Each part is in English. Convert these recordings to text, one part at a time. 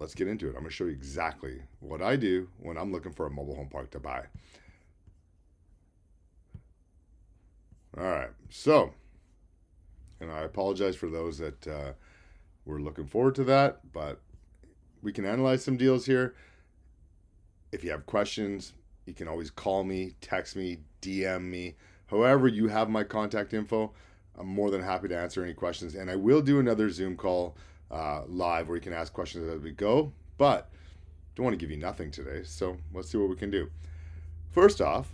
let's get into it. I'm going to show you exactly what I do when I'm looking for a mobile home park to buy. All right. So, and I apologize for those that were looking forward to that, but we can analyze some deals here. If you have questions, you can always call me, text me, DM me. However, you have my contact info. I'm more than happy to answer any questions. And I will do another Zoom call live where you can ask questions as we go. But don't want to give you nothing today. So let's see what we can do. First off,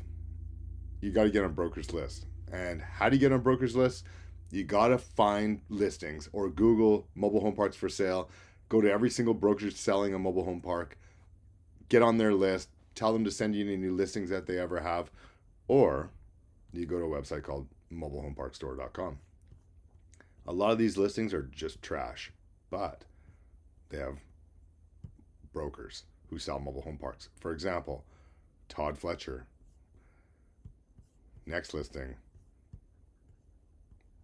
you got to get on broker's list. And how do you get on broker's list? You got to find listings or Google mobile home parks for sale. Go to every single brokerage selling a mobile home park. Get on their list. Tell them to send you any new listings that they ever have. Or you go to a website called mobilehomeparkstore.com. A lot of these listings are just trash, but they have brokers who sell mobile home parks. For example, Todd Fletcher. Next listing,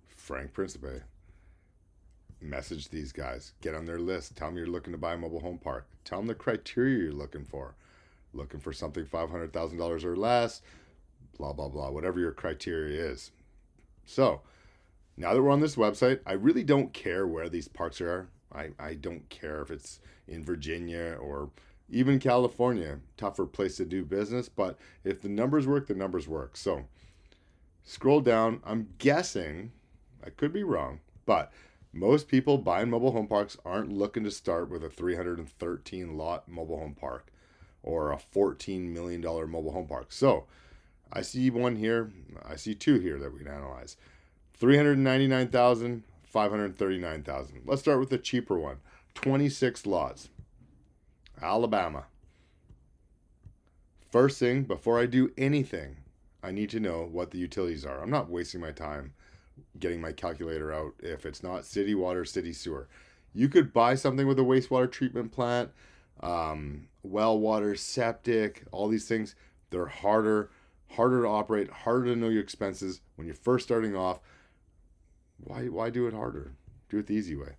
Frank Principe. Message these guys. Get on their list. Tell them you're looking to buy a mobile home park. Tell them the criteria you're looking for. Looking for something $500,000 or less, blah, blah, blah, whatever your criteria is. So, now that we're on this website, I really don't care where these parks are. I don't care if it's in Virginia or even California. Tougher place to do business, but if the numbers work, the numbers work. So, scroll down. I'm guessing, I could be wrong, but most people buying mobile home parks aren't looking to start with a 313 lot mobile home park or a $14 million mobile home park. So I see one here. I see two here that we can analyze. 399,000, 539,000. Let's start with the cheaper one. 26 lots. Alabama. First thing, before I do anything, I need to know what the utilities are. I'm not wasting my time getting my calculator out if it's not city water, city sewer. You could buy something with a wastewater treatment plant, well water, septic, all these things. They're harder to operate, harder to know your expenses when you're first starting off. Why do it harder? Do it the easy way.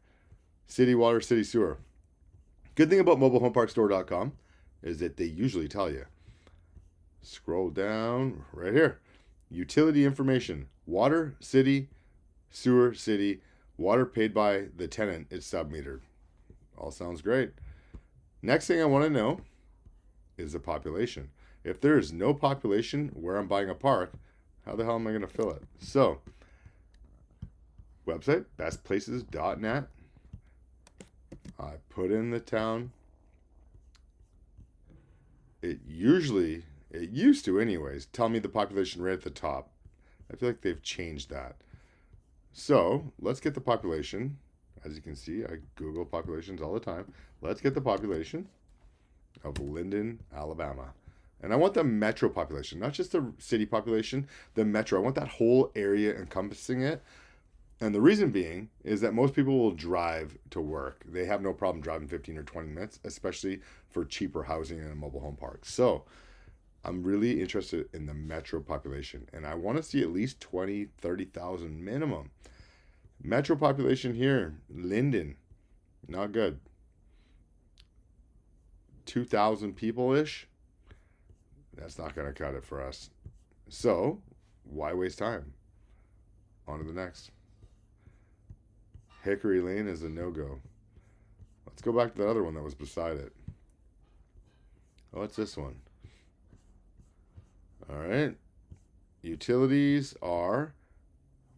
City water, city sewer. Good thing about mobilehomeparkstore.com is that they usually tell you. Scroll down right here. Utility information. Water, city, sewer, city. Water paid by the tenant is sub-metered. All sounds great. Next thing I want to know is the population. If there is no population where I'm buying a park, how the hell am I going to fill it? So, website, bestplaces.net. I put in the town. It used to anyways, tell me the population right at the top. I feel like they've changed that. So, let's get the population. As you can see, I Google populations all the time. Let's get the population of Linden, Alabama. And I want the metro population, not just the city population, the metro. I want that whole area encompassing it. And the reason being is that most people will drive to work. They have no problem driving 15 or 20 minutes, especially for cheaper housing in a mobile home park. So I'm really interested in the metro population. And I want to see at least 20, 30,000 minimum. Metro population here, Linden, not good. 2,000 people-ish. That's not going to cut it for us. So why waste time? On to the next. Hickory Lane is a no-go. Let's go back to the other one that was beside it. Oh, what's this one? All right. Utilities are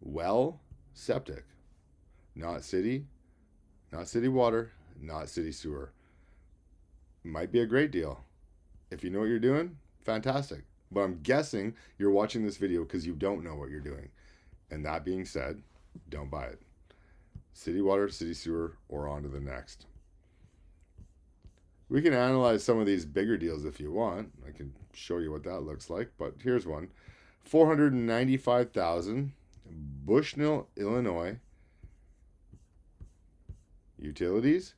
well, septic. Not city water, not city sewer. Might be a great deal. If you know what you're doing, fantastic. But I'm guessing you're watching this video because you don't know what you're doing. And that being said, don't buy it. City water, city sewer, or on to the next. We can analyze some of these bigger deals if you want. I can show you what that looks like, but here's one. 495,000, Bushnell, Illinois. Utilities.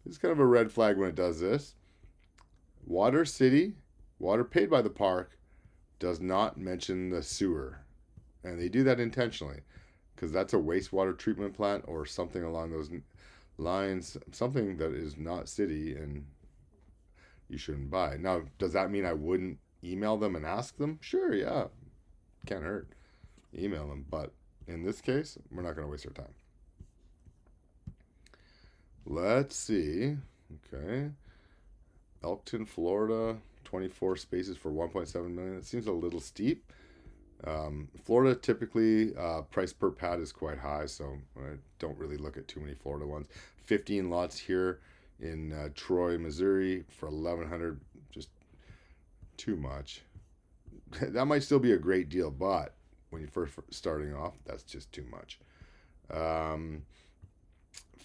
This is kind of a red flag when it does this. Water, city, water paid by the park, does not mention the sewer. And they do that intentionally because that's a wastewater treatment plant or something along those lines, something that is not city and you shouldn't buy. Now, does that mean I wouldn't email them and ask them? Sure, yeah. Can't hurt. Email them. But in this case, we're not going to waste our time. Let's see. Okay. Elkton, Florida, 24 spaces for 1.7 million. It seems a little steep. Florida typically price per pad is quite high, so I don't really look at too many Florida ones. 15 lots here in Troy, Missouri for 1,100, just too much. That might still be a great deal, but when you're first starting off, that's just too much.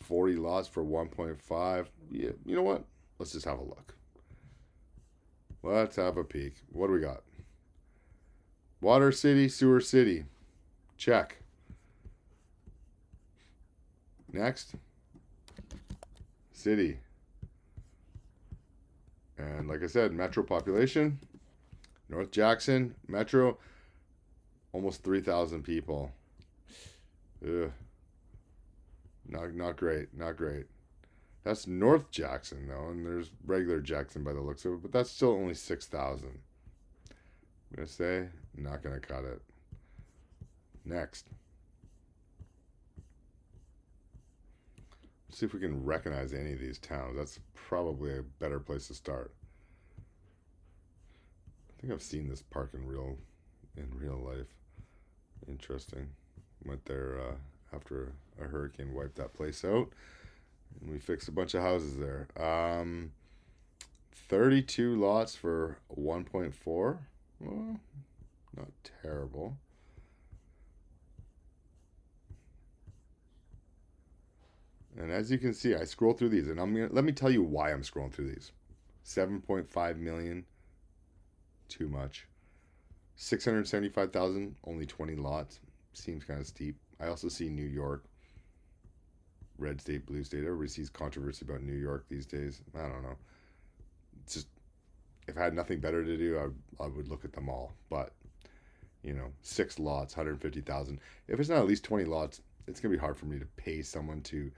40 lots for 1.5. Yeah, you know what? Let's just have a look. Let's have a peek. What do we got? Water city, sewer city. Check. Next. City. And like I said, metro population. North Jackson, metro. Almost 3,000 people. Ugh. Not great. Not great. That's North Jackson, though, and there's regular Jackson by the looks of it, but that's still only 6,000. I'm going to say, not going to cut it. Next. Let's see if we can recognize any of these towns. That's probably a better place to start. I think I've seen this park in real life. Interesting. Went there after a hurricane wiped that place out. And we fixed a bunch of houses there. 32 lots for 1.4. Well, not terrible. And as you can see, I scroll through these, and let me tell you why I'm scrolling through these. 7.5 million, too much. 675,000, only 20 lots. Seems kind of steep. I also see New York. Red state, blue state. Everybody sees controversy about New York these days. I don't know. It's just, if I had nothing better to do, I would look at them all. But, 6 lots, 150,000. If it's not at least 20 lots, it's going to be hard for me to pay someone to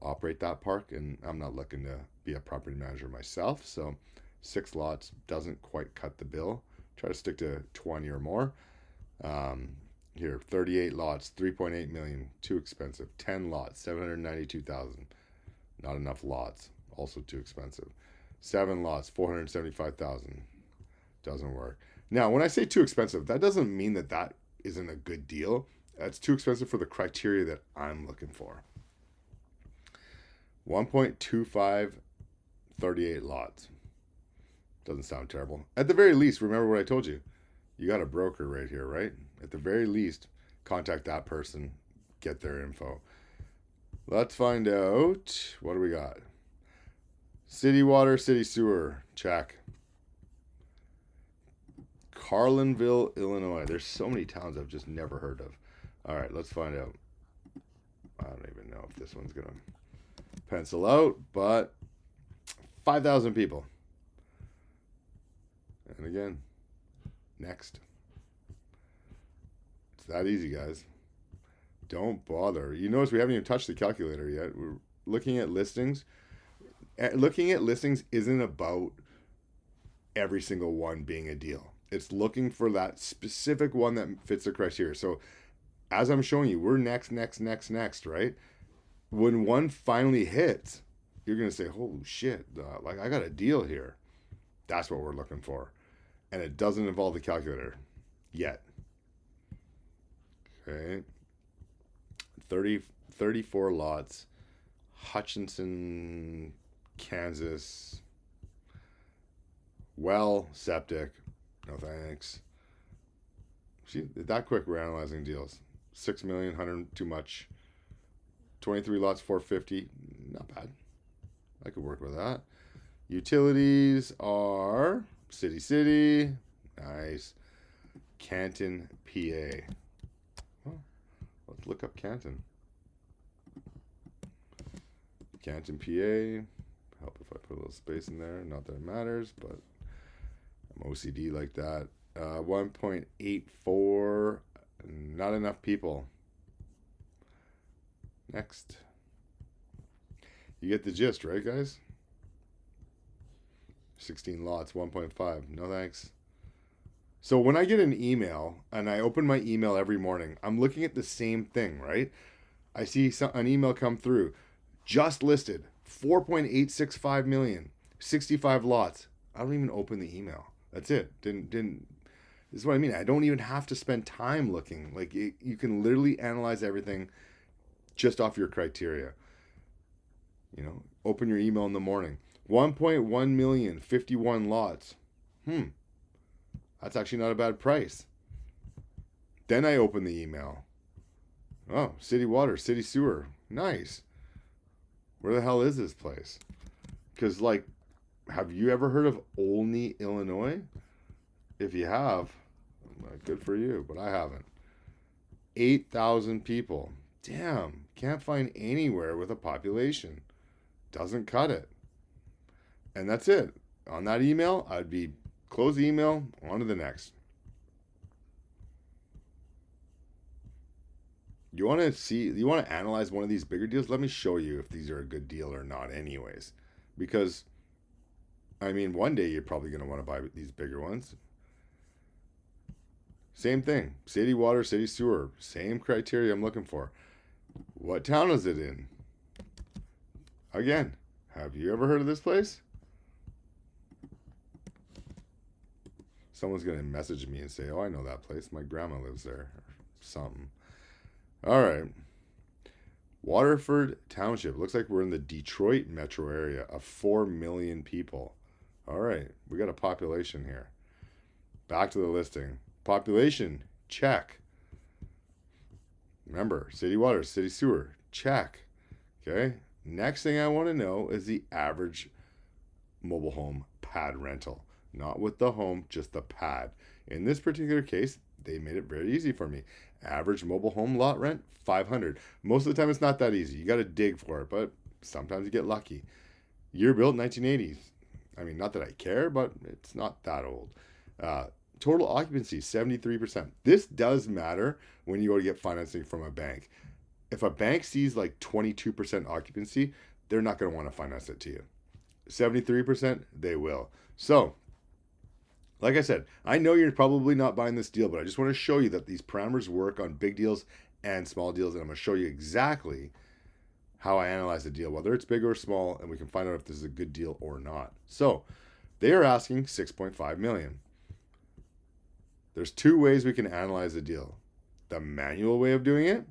operate that park. And I'm not looking to be a property manager myself. So 6 lots doesn't quite cut the bill. Try to stick to 20 or more. Here, 38 lots, 3.8 million, too expensive. 10 lots, 792,000. Not enough lots, also too expensive. 7 lots, 475,000. Doesn't work. Now, when I say too expensive, that doesn't mean that isn't a good deal. That's too expensive for the criteria that I'm looking for. 1.25, 38 lots. Doesn't sound terrible. At the very least, remember what I told you. You got a broker right here, right? At the very least, contact that person, get their info. Let's find out. What do we got? City water, city sewer. Check. Carlinville, Illinois. There's so many towns I've just never heard of. All right, let's find out. I don't even know if this one's going to pencil out, but 5,000 people. And again, next. It's that easy, guys. Don't bother. You notice we haven't even touched the calculator yet. We're looking at listings. Looking at listings isn't about every single one being a deal. It's looking for that specific one that fits the criteria. So as I'm showing you, we're next, right? When one finally hits, you're going to say, holy shit, I got a deal here. That's what we're looking for. And it doesn't involve the calculator yet. Okay. 34 lots. Hutchinson, Kansas. Well, septic. No thanks. See, that quick we're analyzing deals. 6 million, 100, too much. 23 lots, 450. Not bad. I could work with that. Utilities are city. Nice. Canton, PA. Well, let's look up Canton. Canton, PA. Help if I put a little space in there. Not that it matters, but I'm OCD like that. 1.84. Not enough people. Next. You get the gist, right, guys? 16 lots, 1.5. No thanks. So when I get an email and I open my email every morning, I'm looking at the same thing, right? I see an email come through. Just listed, 4.865 million, 65 lots. I don't even open the email. That's it. Didn't. This is what I mean. I don't even have to spend time looking. Like you can literally analyze everything just off your criteria. You know, open your email in the morning. 1.1 million, 51 lots. That's actually not a bad price. Then I open the email. Oh, city water, city sewer. Nice. Where the hell is this place? Because, like, have you ever heard of Olney, Illinois? If you have, good for you, but I haven't. 8,000 people. Damn, can't find anywhere with a population. Doesn't cut it. And that's it. On that email, I'd be close the email, on to the next. You want to analyze one of these bigger deals? Let me show you if these are a good deal or not anyways. Because, I mean, one day you're probably going to want to buy these bigger ones. Same thing. City water, city sewer. Same criteria I'm looking for. What town is it in? Again, have you ever heard of this place? Someone's going to message me and say, oh, I know that place. My grandma lives there. Or something. All right. Waterford Township. Looks like we're in the Detroit metro area of 4 million people. All right. We got a population here. Back to the listing. Population, check. Remember, city water, city sewer, check. Okay. Next thing I want to know is the average mobile home pad rental. Not with the home, just the pad. In this particular case, they made it very easy for me. Average mobile home lot rent, $500. Most of the time, it's not that easy. You got to dig for it, but sometimes you get lucky. Year built, 1980s. I mean, not that I care, but it's not that old. Total occupancy, 73%. This does matter when you go to get financing from a bank. If a bank sees like 22% occupancy, they're not going to want to finance it to you. 73%, they will. So, like I said, I know you're probably not buying this deal, but I just want to show you that these parameters work on big deals and small deals, and I'm going to show you exactly how I analyze the deal, whether it's big or small, and we can find out if this is a good deal or not. So, they are asking $6.5 million. There's two ways we can analyze the deal. The manual way of doing it,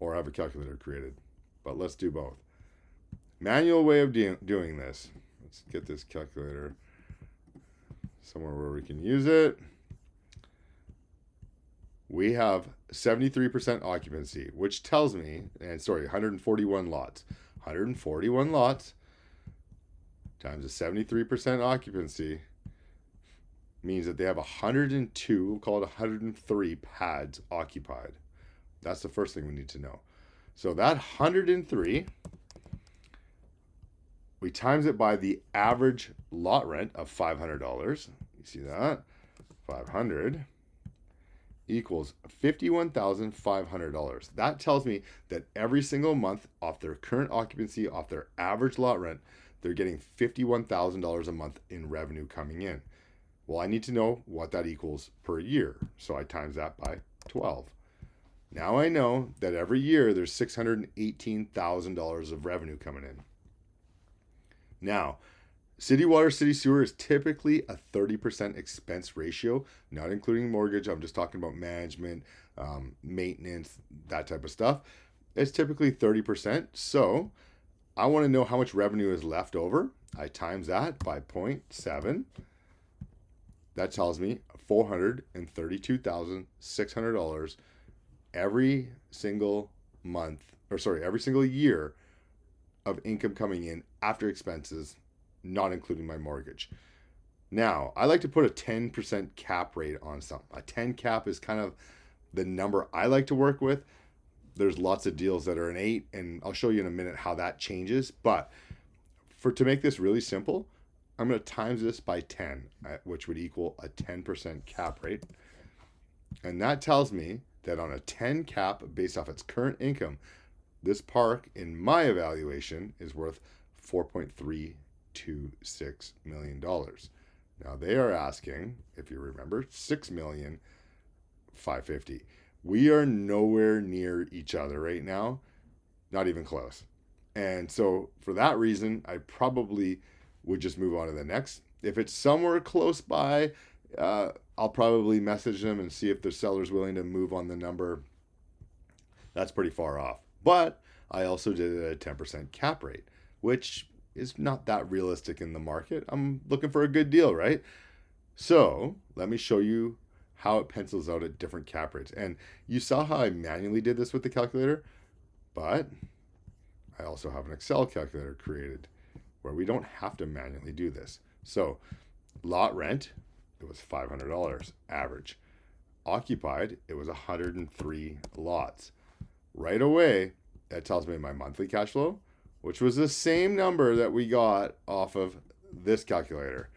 or have a calculator created. But let's do both. Manual way of doing this. Let's get this calculator somewhere where we can use it. We have 73% occupancy, which tells me, 141 lots. 141 lots times a 73% occupancy means that they have 102, we'll call it 103 pads occupied. That's the first thing we need to know. So that 103, we times it by the average lot rent of $500. You see that? 500 equals $51,500. That tells me that every single month off their current occupancy, off their average lot rent, they're getting $51,000 a month in revenue coming in. Well, I need to know what that equals per year. So I times that by 12. Now I know that every year there's $618,000 of revenue coming in. Now, city water, city sewer is typically a 30% expense ratio, not including mortgage. I'm just talking about management, maintenance, that type of stuff. It's typically 30%. So I want to know how much revenue is left over. I times that by 0.7. That tells me $432,600 every single every single year of income coming in after expenses, not including my mortgage. Now, I like to put a 10% cap rate on something. A 10 cap is kind of the number I like to work with. There's lots of deals that are an 8, and I'll show you in a minute how that changes. But to make this really simple, I'm going to times this by 10, which would equal a 10% cap rate. And that tells me that on a 10 cap, based off its current income, this park, in my evaluation, is worth $4.326 million. Now they are asking, if you remember, $6,550,000. We are nowhere near each other right now, not even close. And so for that reason, I probably would just move on to the next. If it's somewhere close by, I'll probably message them and see if the seller's willing to move on the number. That's pretty far off. But I also did it at a 10% cap rate, which is not that realistic in the market. I'm looking for a good deal, right? So let me show you how it pencils out at different cap rates. And you saw how I manually did this with the calculator, but I also have an Excel calculator created where we don't have to manually do this. So lot rent, it was $500 average. Occupied, it was 103 lots. Right away, that tells me my monthly cash flow, which was the same number that we got off of this calculator.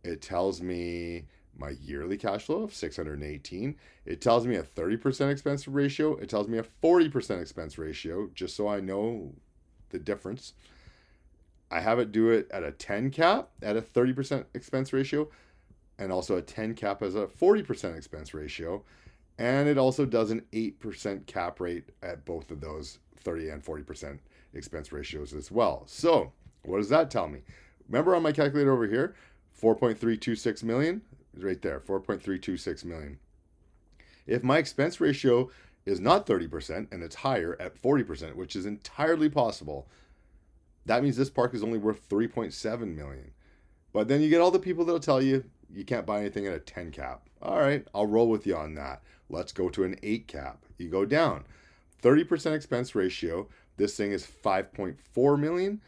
It tells me my yearly cash flow of 618. It tells me a 30% expense ratio. It tells me a 40% expense ratio, just so I know the difference. I have it do it at a 10 cap at a 30% expense ratio, and also a 10 cap as a 40% expense ratio. And it also does an 8% cap rate at both of those 30 and 40% expense ratios as well. So what does that tell me? Remember on my calculator over here, 4.326 million is right there, 4.326 million. If my expense ratio is not 30% and it's higher at 40%, which is entirely possible, that means this park is only worth 3.7 million. But then you get all the people that'll tell you you can't buy anything at a 10 cap. All right, I'll roll with you on that. Let's go to an 8 cap. You go down. 30% expense ratio. This thing is 5.4 million.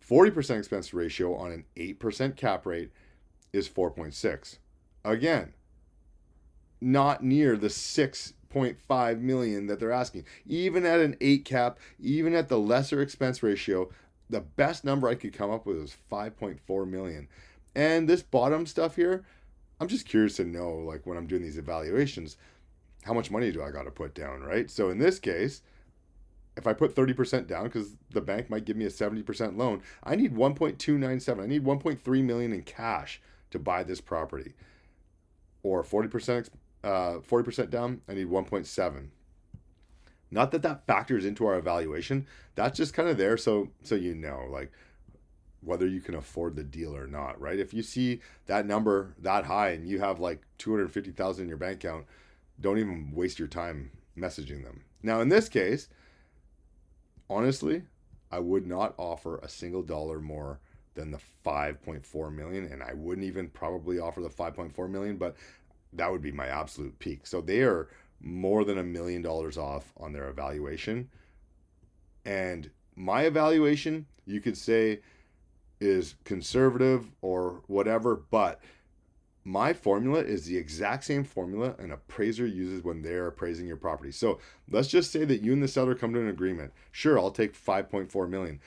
40% expense ratio on an 8% cap rate is 4.6. Again, not near the 6.5 million that they're asking. Even at an 8 cap, even at the lesser expense ratio, the best number I could come up with was 5.4 million. And this bottom stuff here, I'm just curious to know, like when I'm doing these evaluations, how much money do I got to put down, right? So in this case, if I put 30% down, because the bank might give me a 70% loan, I need 1.297. I need 1.3 million in cash to buy this property. Or 40% down, I need 1.7. Not that that factors into our evaluation. That's just kind of there so you know, like whether you can afford the deal or not, right? If you see that number that high and you have like 250,000 in your bank account, don't even waste your time messaging them. Now, in this case, honestly, I would not offer a single dollar more than the 5.4 million, and I wouldn't even probably offer the 5.4 million, but that would be my absolute peak. So they are more than $1 million off on their evaluation. And my evaluation, you could say, is conservative or whatever, but my formula is the exact same formula an appraiser uses when they're appraising your property. So let's just say that you and the seller come to an agreement. Sure, I'll take 5.4 million.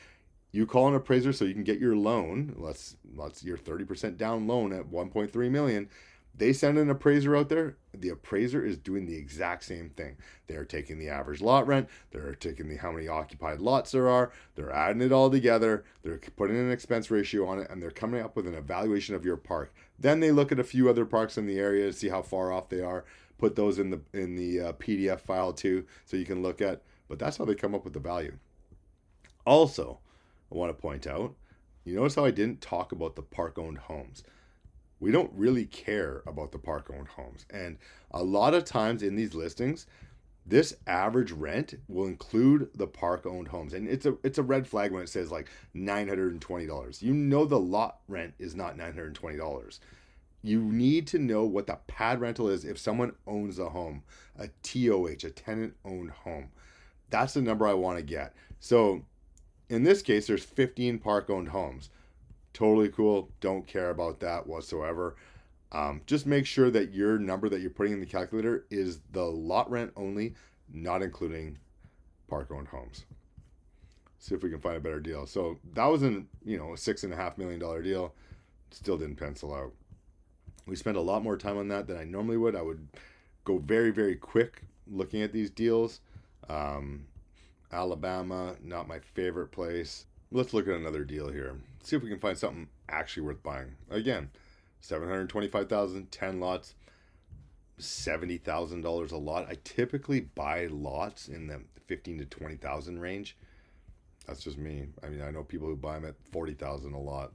You call an appraiser so you can get your loan. Let's your 30% down loan at 1.3 million. They send an appraiser out there. The appraiser is doing the exact same thing. They're taking the average lot rent. They're taking how many occupied lots there are. They're adding it all together. They're putting an expense ratio on it, and they're coming up with an evaluation of your park. Then they look at a few other parks in the area to see how far off they are. Put those in the PDF file too, so you can look at. But that's how they come up with the value. Also, I want to point out, you notice how I didn't talk about the park-owned homes. We don't really care about the park-owned homes. And a lot of times in these listings, this average rent will include the park-owned homes. And it's a red flag when it says like $920. You know the lot rent is not $920. You need to know what the pad rental is if someone owns a home, a TOH, a tenant-owned home. That's the number I want to get. So in this case, there's 15 park-owned homes. Totally cool. Don't care about that whatsoever. Just make sure that your number that you're putting in the calculator is the lot rent only, not including park-owned homes. See if we can find a better deal. So that was a $6.5 million deal. Still didn't pencil out. We spent a lot more time on that than I normally would. I would go very, very quick looking at these deals. Alabama, not my favorite place. Let's look at another deal here. See if we can find something actually worth buying. Again, 725,000, 10 lots, $70,000 a lot. I typically buy lots in the 15 to 20,000 range. That's just me. I mean, I know people who buy them at 40,000 a lot,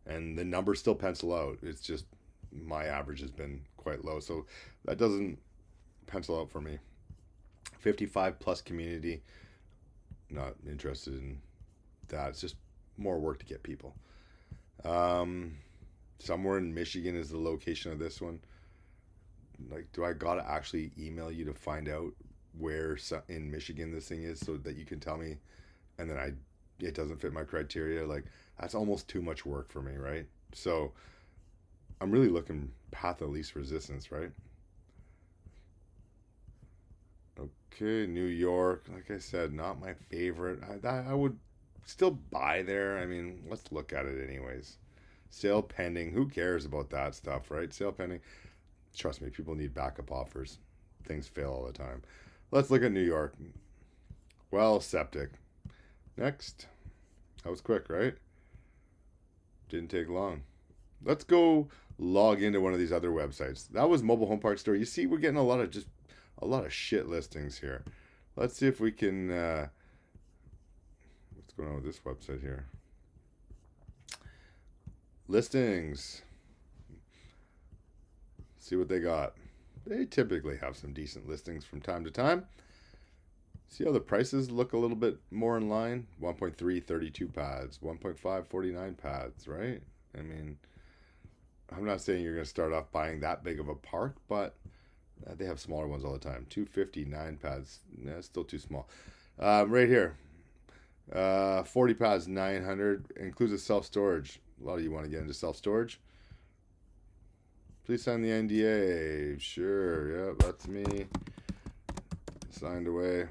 and the numbers still pencil out. It's just my average has been quite low, so that doesn't pencil out for me. 55 plus community, not interested in that. It's just more work to get people. Somewhere in Michigan is the location of this one. Like, do I gotta actually email you to find out where in Michigan this thing is so that you can tell me, and then it doesn't fit my criteria? Like, that's almost too much work for me, right? So I'm really looking path of least resistance, right? Okay, New York, like I said, not my favorite. I would still buy there. I mean, let's look at it anyways. Sale pending. Who cares about that stuff, right? Sale pending. Trust me, people need backup offers. Things fail all the time. Let's look at New York. Well, septic. Next. That was quick, right? Didn't take long. Let's go log into one of these other websites. That was Mobile Home Park Store. You see, we're getting a lot of shit listings here. Let's see if we can. What's going on with this website here? Listings. See what they got. They typically have some decent listings from time to time. See how the prices look a little bit more in line? 1.3, 32 pads. 1.5, 49 pads, right? I mean, I'm not saying you're going to start off buying that big of a park, but they have smaller ones all the time. 259 pads. Nah, still too small. Right here. 40 pads, 900. Includes a self-storage. A lot of you want to get into self-storage. Please sign the NDA. Sure. Yep, that's me. Signed away.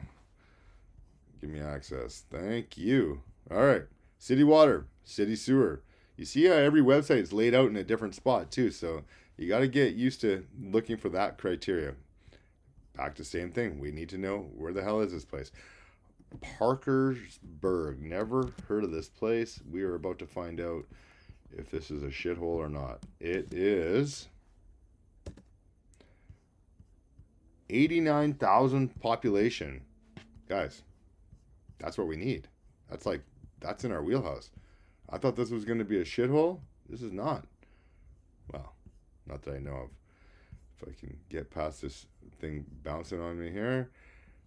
Give me access. Thank you. All right. City water, city sewer. You see how every website is laid out in a different spot too, so you got to get used to looking for that criteria. Back to same thing. We need to know where the hell is this place. Parkersburg. Never heard of this place. We are about to find out if this is a shithole or not. It is 89,000 population. Guys, that's what we need. That's in our wheelhouse. I thought this was going to be a shithole. This is not. Well, not that I know of. If I can get past this thing bouncing on me here.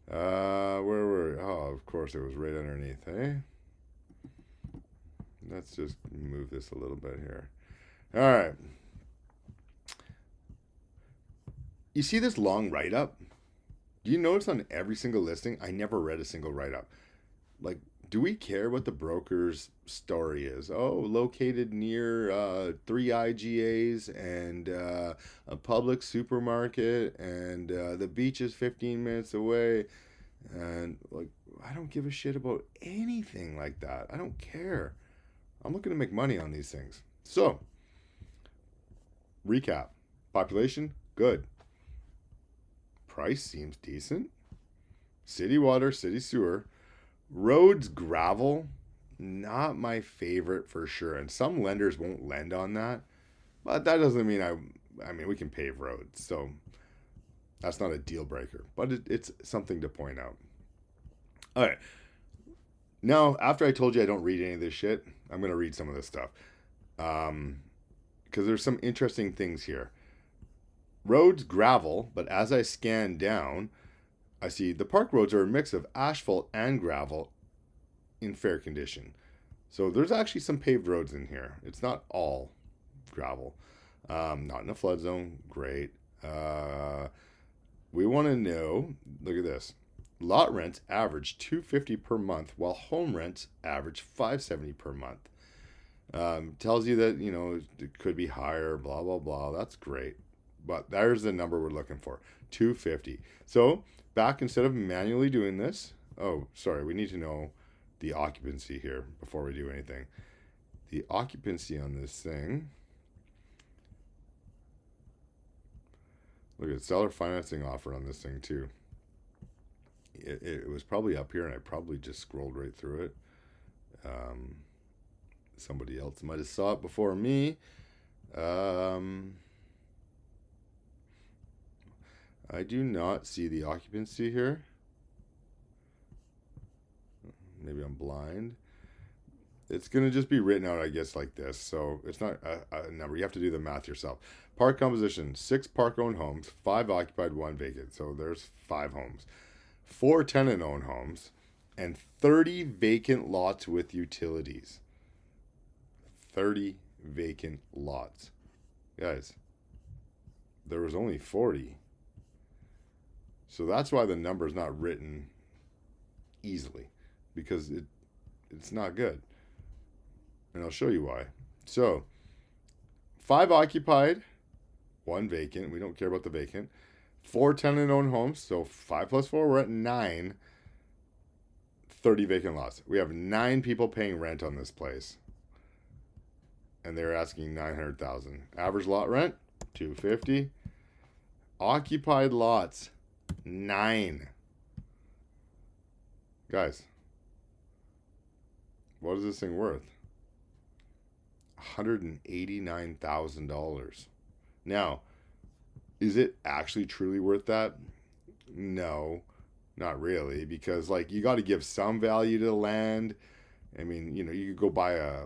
Where were we? Oh, of course it was right underneath, eh? Let's just move this a little bit here. All right. You see this long write-up? Do you notice on every single listing, I never read a single write-up. Like, do we care what the broker's story is? Oh, located near 3 IGAs and a public supermarket, and the beach is 15 minutes away. And, like, I don't give a shit about anything like that. I don't care. I'm looking to make money on these things. So, recap. Population, good. Price seems decent. City water, city sewer. Roads, gravel, not my favorite for sure. And some lenders won't lend on that. But that doesn't mean I mean, we can pave roads. So that's not a deal breaker. But it's something to point out. All right. Now, after I told you I don't read any of this shit, I'm going to read some of this stuff. Because there's some interesting things here. Roads, gravel, but as I scan down, I see the park roads are a mix of asphalt and gravel in fair condition. So there's actually some paved roads in here. It's not all gravel. Not in a flood zone. Great. We want to know, look at this. Lot rents average $250 per month, while home rents average $570 per month. Tells you that, you know, it could be higher, blah, blah, blah. That's great. But there's the number we're looking for, $250. So back, instead of manually doing this, oh, sorry, we need to know the occupancy here before we do anything. The occupancy on this thing, look at seller financing offer on this thing too. it was probably up here, and I probably just scrolled right through it. Somebody else might have saw it before me. I do not see the occupancy here. Maybe I'm blind. It's going to just be written out, I guess, like this. So it's not a number. You have to do the math yourself. Park composition, 6 park-owned homes, 5 occupied, 1 vacant. So there's 5 homes. 4 tenant-owned homes, and 30 vacant lots with utilities. 30 vacant lots. Guys, there was only 40. So that's why the number is not written easily, because it's not good. And I'll show you why. So 5 occupied, 1 vacant. We don't care about the vacant. 4 tenant-owned homes. So 5 plus 4, we're at 9. 30 vacant lots. We have 9 people paying rent on this place. And they're asking $900,000. Average lot rent, $250. Occupied lots, 9. Guys, what is this thing worth? $189,000. Now, is it actually truly worth that? No, not really, because like you got to give some value to the land. I mean, you know, you could go buy a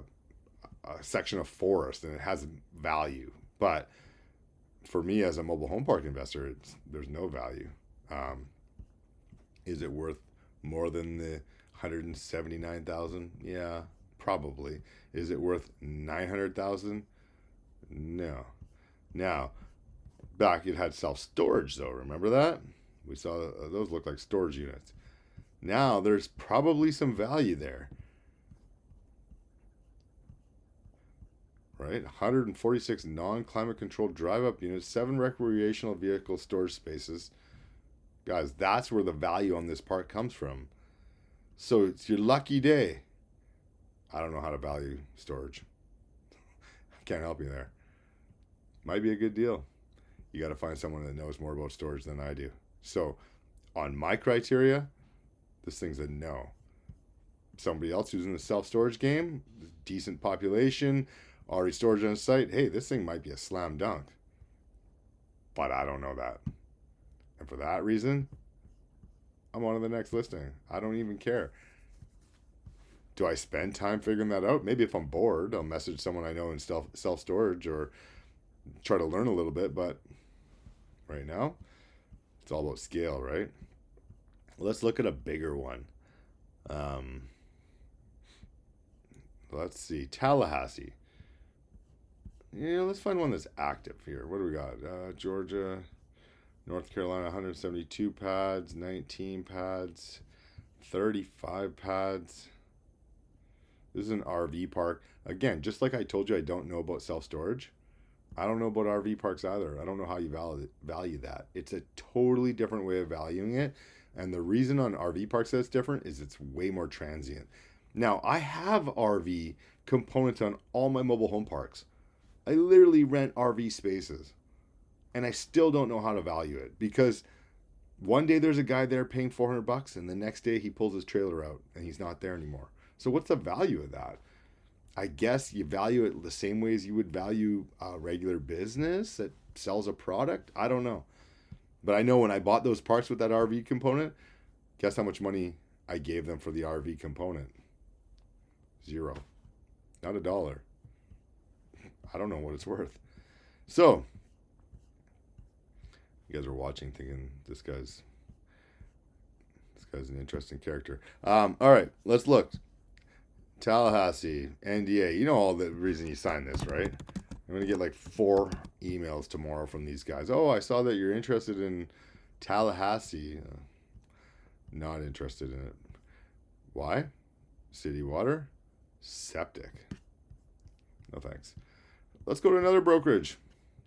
section of forest and it has value, but for me as a mobile home park investor, there's no value. Is it worth more than the $179,000? Yeah, probably. Is it worth $900,000? No. Now, back it had self-storage though. Remember that? We saw those look like storage units. Now there's probably some value there. Right? 146 non-climate controlled drive-up units, 7 recreational vehicle storage spaces. Guys, that's where the value on this park comes from. So it's your lucky day. I don't know how to value storage. I can't help you there. Might be a good deal. You got to find someone that knows more about storage than I do. So on my criteria, this thing's a no. Somebody else who's in the self-storage game, decent population, already storage on site, hey, this thing might be a slam dunk. But I don't know that. And for that reason, I'm on to the next listing. I don't even care. Do I spend time figuring that out? Maybe if I'm bored, I'll message someone I know in self-storage or try to learn a little bit. But right now, it's all about scale, right? Let's look at a bigger one. Let's see. Tallahassee. Yeah, let's find one that's active here. What do we got? Georgia, North Carolina, 172 pads, 19 pads, 35 pads. This is an RV park. Again, just like I told you I don't know about self-storage, I don't know about RV parks either. I don't know how you value that. It's a totally different way of valuing it. And the reason on RV parks that's different is it's way more transient. Now, I have RV components on all my mobile home parks. I literally rent RV spaces. And I still don't know how to value it because one day there's a guy there paying $400 and the next day he pulls his trailer out and he's not there anymore. So what's the value of that? I guess you value it the same way as you would value a regular business that sells a product. I don't know. But I know when I bought those parks with that RV component, guess how much money I gave them for the RV component? 0. Not $1. I don't know what it's worth. So, you guys are watching thinking this guy's an interesting character. All right, let's look. Tallahassee, NDA. You know all the reason you signed this, right? I'm going to get like 4 emails tomorrow from these guys. Oh, I saw that you're interested in Tallahassee. Not interested in it. Why? City water? Septic. No thanks. Let's go to another brokerage.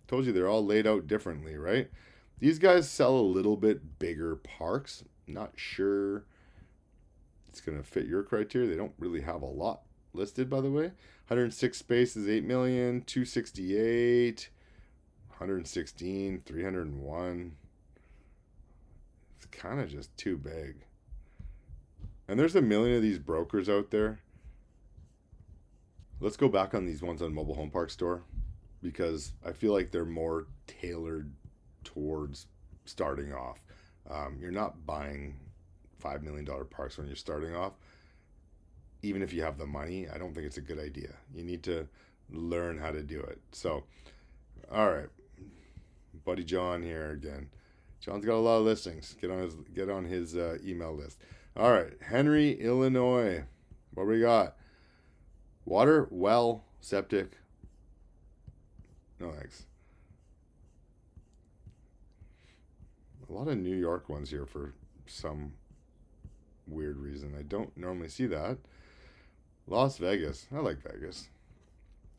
Told you they're all laid out differently, right? These guys sell a little bit bigger parks. Not sure it's going to fit your criteria. They don't really have a lot listed, by the way. 106 spaces, 8 million, 268, 116, 301. It's kind of just too big. And there's a million of these brokers out there. Let's go back on these ones on Mobile Home Park Store because I feel like they're more tailored towards starting off. You're not buying $5 million parks when you're starting off. Even if you have the money, I don't think it's a good idea. You need to learn how to do it. So, all right, buddy John here again. John's got a lot of listings. Get on his email list. All right, Henry, Illinois. What we got? Water, well, septic. No thanks. A lot of New York ones here for some weird reason. I don't normally see that. Las Vegas. I like Vegas.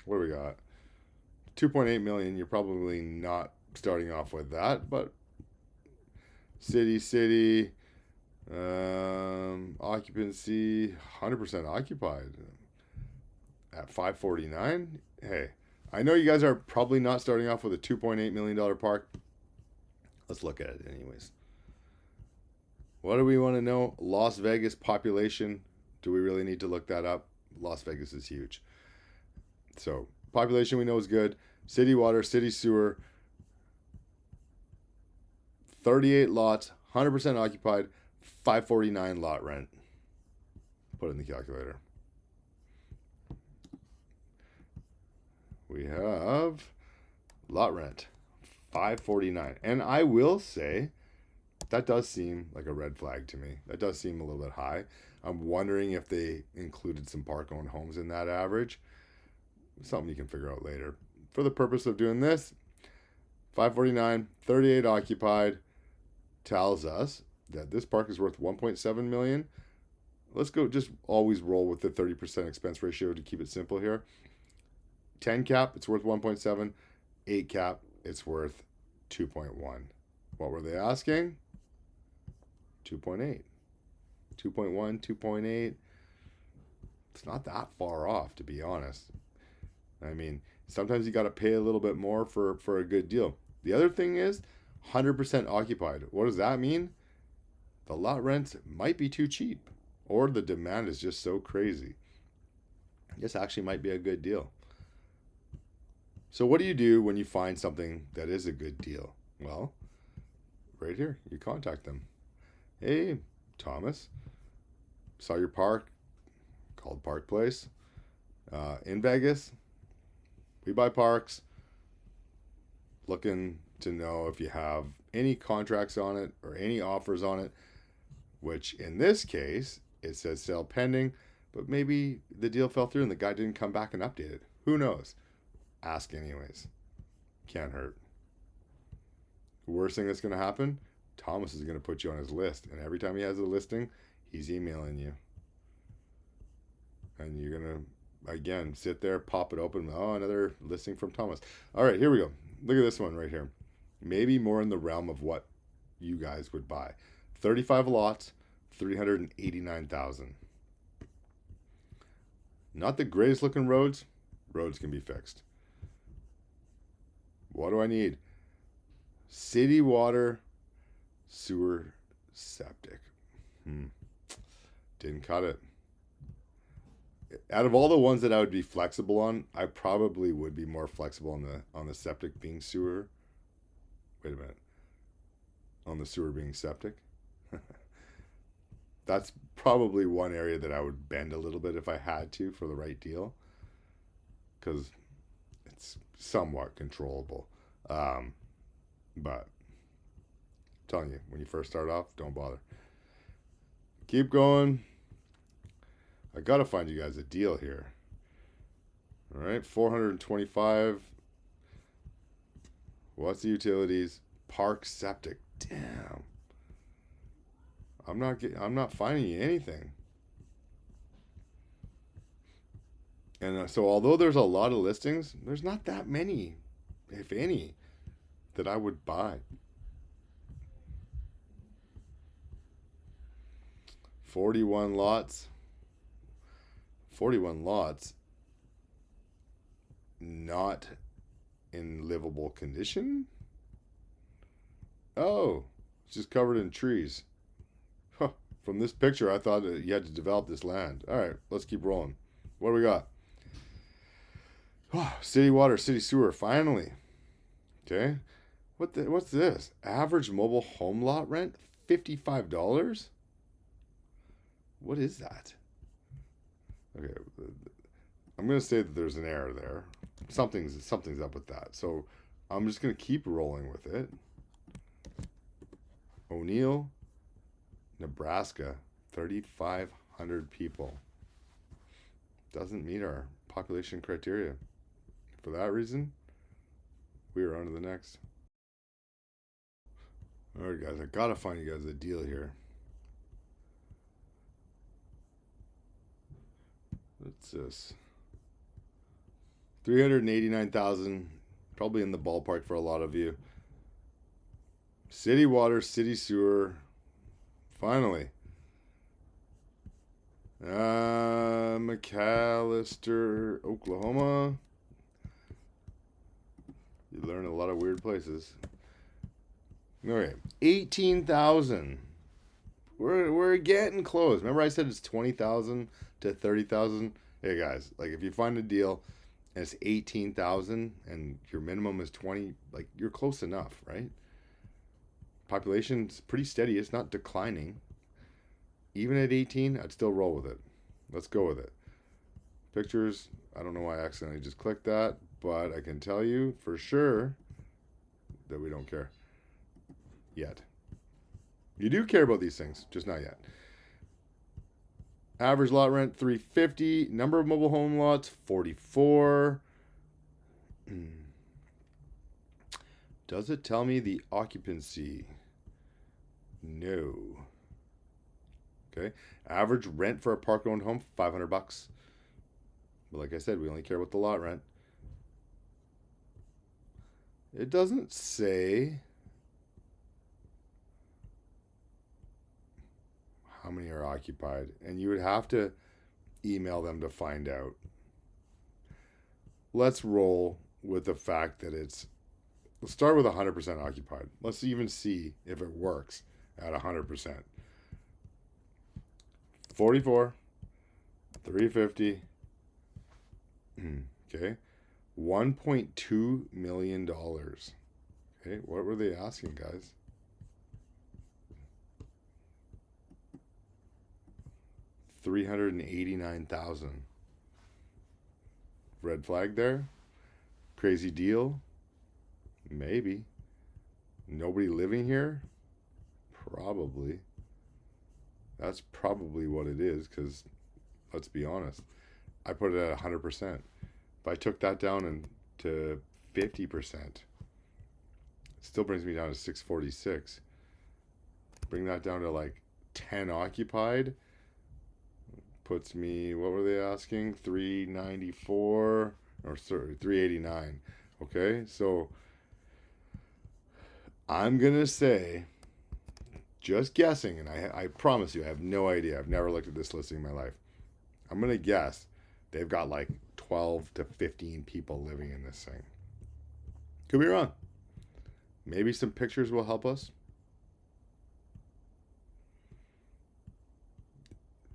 What do we got? 2.8 million. You're probably not starting off with that, but city, occupancy 100% occupied at 549. Hey, I know you guys are probably not starting off with a $2.8 million park. Let's look at it anyways. What do we want to know? Las Vegas population. Do we really need to look that up? Las Vegas is huge. So population we know is good. City water, city sewer. 38 lots, 100% occupied, 549 lot rent. Put it in the calculator. We have lot rent, 549. And I will say, that does seem like a red flag to me. That does seem a little bit high. I'm wondering if they included some park-owned homes in that average. Something you can figure out later. For the purpose of doing this, 549, 38 occupied, tells us that this park is worth 1.7 million. Let's go just always roll with the 30% expense ratio to keep it simple here. 10 cap, it's worth 1.7. 8 cap, it's worth 2.1. What were they asking? 2.8. 2.1, 2.8. It's not that far off, to be honest. I mean, sometimes you got to pay a little bit more for a good deal. The other thing is 100% occupied. What does that mean? The lot rents might be too cheap, or the demand is just so crazy. This actually might be a good deal. So what do you do when you find something that is a good deal? Well, right here, you contact them. Hey, Thomas, saw your park, called Park Place, in Vegas. We buy parks. Looking to know if you have any contracts on it or any offers on it, which in this case, it says sale pending, but maybe the deal fell through and the guy didn't come back and update it. Who knows? Ask anyways. Can't hurt. Worst thing that's going to happen, Thomas is going to put you on his list. And every time he has a listing, he's emailing you. And you're going to, again, sit there, pop it open. Oh, another listing from Thomas. All right, here we go. Look at this one right here. Maybe more in the realm of what you guys would buy. 35 lots, 389,000. Not the greatest looking roads. Roads can be fixed. What do I need? City water, sewer, septic. Didn't cut it. Out of all the ones that I would be flexible on, I probably would be more flexible on the septic being sewer. Wait a minute. On the sewer being septic. That's probably one area that I would bend a little bit if I had to for the right deal, because it's somewhat controllable. But I'm telling you, when you first start off, don't bother. Keep going. I gotta find you guys a deal here. All right, 425. What's the utilities? Park septic. Damn. I'm not finding you anything. And so although there's a lot of listings, there's not that many, if any, that I would buy. 41 lots. 41 lots. Not in livable condition. Oh, it's just covered in trees. Huh, From this picture, I thought that you had to develop this land. All right, let's keep rolling. What do we got? Oh, city water, city sewer, finally. Okay. What's this? Average mobile home lot rent? $55? What is that? Okay. I'm gonna say that there's an error there. Something's up with that. So I'm just gonna keep rolling with it. O'Neill, Nebraska, 3,500 people. Doesn't meet our population criteria. For that reason, we are on to the next. All right, guys, I gotta find you guys a deal here. What's this? 389,000, probably in the ballpark for a lot of you. City water, city sewer. Finally. McAllister, Oklahoma. You learn a lot of weird places. Okay, 18,000. We're getting close. Remember I said it's 20,000 to 30,000? Hey guys, like if you find a deal and it's 18,000 and your minimum is 20, like you're close enough, right? Population's pretty steady. It's not declining. Even at 18, I'd still roll with it. Let's go with it. Pictures, I don't know why I accidentally just clicked that, but I can tell you for sure that we don't care yet. You do care about these things, just not yet. Average lot rent, $350. Number of mobile home lots, 44. Does it tell me the occupancy? No. Okay. Average rent for a park-owned home, $500. But like I said, we only care about the lot rent. It doesn't say how many are occupied, and you would have to email them to find out. Let's roll with the fact that let's start with 100% occupied. Let's even see if it works at 100%. 44, 350. Okay. $1.2 million. Okay, what were they asking, guys? $389,000. Red flag there? Crazy deal? Maybe. Nobody living here? Probably. That's probably what it is, because let's be honest, I put it at 100%. If I took that down to 50%, it still brings me down to 646. Bring that down to like 10 occupied, puts me, what were they asking? 394, or sorry, 389. Okay, so I'm gonna say, just guessing, and I promise you I have no idea, I've never looked at this listing in my life, I'm gonna guess they've got like 12 to 15 people living in this thing. Could be wrong. Maybe some pictures will help us.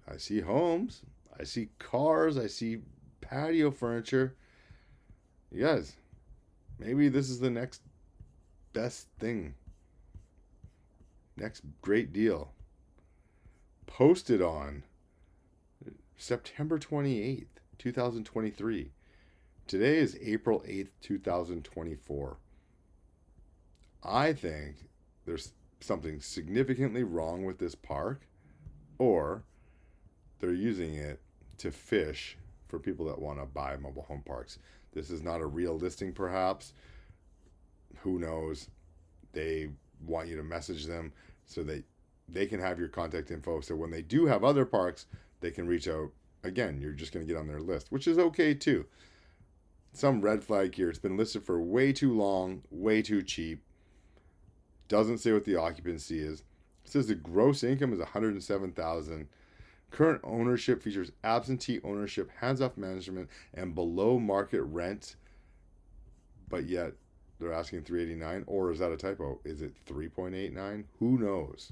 I see homes, I see cars, I see patio furniture. You guys, maybe this is the next best thing. Next great deal. Posted on September 28th, 2023. Today is April 8th, 2024. I think there's something significantly wrong with this park, or they're using it to fish for people that want to buy mobile home parks. This is not a real listing, perhaps. Who knows? They want you to message them so that they can have your contact info. So when they do have other parks, they can reach out. Again, you're just going to get on their list, which is okay too. Some red flag here. It's been listed for way too long, way too cheap. Doesn't say what the occupancy is. It says the gross income is $107,000. Current ownership features absentee ownership, hands-off management, and below market rent. But yet they're asking 389, or is that a typo? Is it 3.89? Who knows?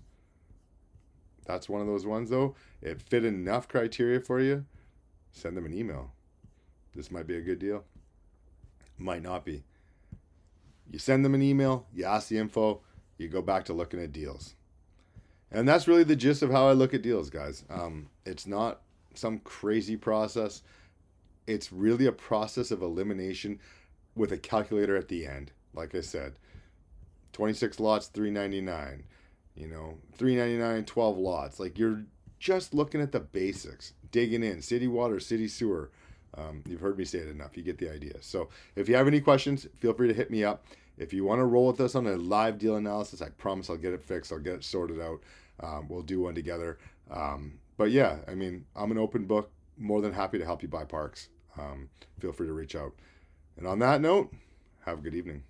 that's one of those ones though. It fit enough criteria for you. Send them an email. This might be a good deal. Might not be. You send them an email, you ask the info, you go back to looking at deals. And that's really the gist of how I look at deals, guys. It's not some crazy process. It's really a process of elimination with a calculator at the end. Like I said, 26 lots, $3.99. 3.99, 12 lots. Like, you're just looking at the basics, digging in, city water, city sewer. You've heard me say it enough. You get the idea. So if you have any questions, feel free to hit me up. If you want to roll with us on a live deal analysis, I promise I'll get it fixed. I'll get it sorted out. We'll do one together. But yeah, I mean, I'm an open book. More than happy to help you buy parks. Feel free to reach out. And on that note, have a good evening.